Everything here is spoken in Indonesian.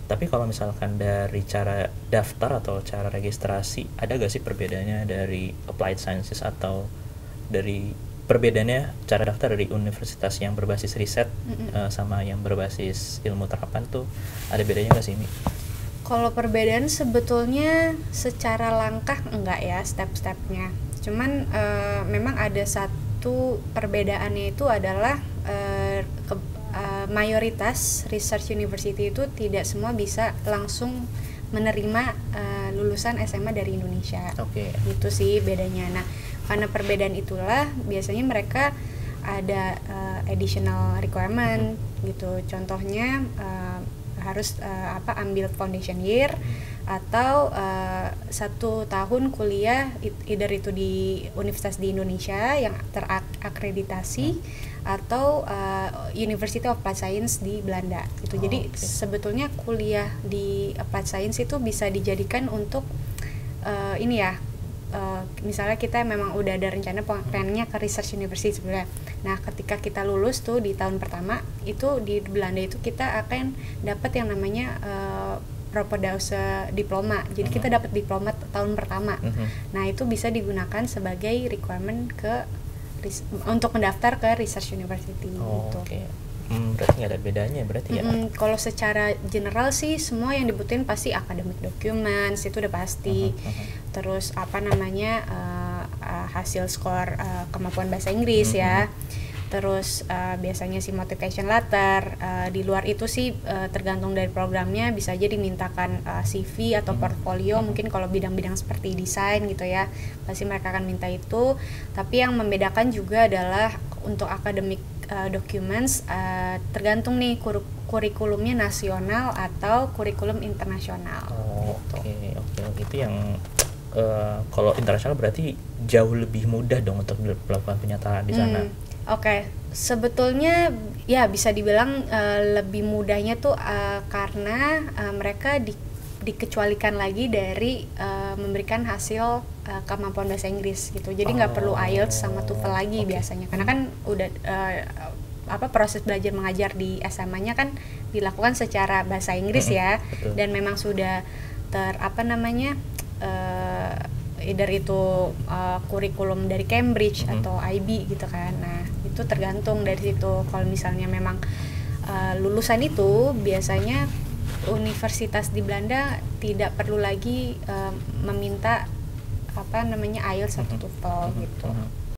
Tapi kalau misalkan dari cara daftar atau cara registrasi, ada gak sih perbedaannya dari applied sciences atau dari perbedaannya cara daftar dari universitas yang berbasis riset sama yang berbasis ilmu terapan tuh ada bedanya gak sih, Mi? Kalau perbedaan sebetulnya secara langkah enggak ya step-stepnya. Cuman memang ada satu perbedaannya itu adalah mayoritas research university itu tidak semua bisa langsung menerima lulusan SMA dari Indonesia. Oke. Itu sih bedanya. Nah, karena perbedaan itulah biasanya mereka ada additional requirement gitu. Contohnya harus ambil foundation year atau 1 tahun kuliah either itu di universitas di Indonesia yang terakreditasi atau University of Applied Science di Belanda gitu. Jadi sebetulnya kuliah di Applied Science itu bisa dijadikan untuk ini ya, misalnya kita memang udah ada rencana pengennya ke research university sebenarnya. Nah, ketika kita lulus tuh di tahun pertama itu di Belanda itu kita akan dapat yang namanya Propedeuze diploma. Jadi kita dapat diploma tahun pertama. Nah, itu bisa digunakan sebagai requirement untuk mendaftar ke research university gitu. Oke. Berarti nggak ada bedanya berarti ya? Kalau secara general sih semua yang dibutuhin pasti academic documents itu udah pasti. Terus hasil skor kemampuan bahasa Inggris ya. Terus biasanya sih motivation letter. Di luar itu sih tergantung dari programnya, bisa aja dimintakan CV atau portfolio. Mungkin kalau bidang-bidang seperti desain gitu ya, pasti mereka akan minta itu. Tapi yang membedakan juga adalah untuk academic documents tergantung nih kurikulumnya nasional atau kurikulum internasional. Oke. Itu yang kalau internasional berarti jauh lebih mudah dong untuk melakukan penyataan di sana. Oke. Sebetulnya ya bisa dibilang lebih mudahnya tuh karena mereka dikecualikan lagi dari memberikan hasil kemampuan bahasa Inggris gitu. Jadi nggak perlu IELTS sama TOEFL lagi biasanya. Karena kan udah proses belajar mengajar di SMA-nya kan dilakukan secara bahasa Inggris ya. Dan memang sudah either itu kurikulum dari Cambridge atau IB gitu kan. Nah, itu tergantung dari situ. Kalau misalnya memang lulusan itu biasanya universitas di Belanda tidak perlu lagi meminta IELTS atau TOEFL gitu.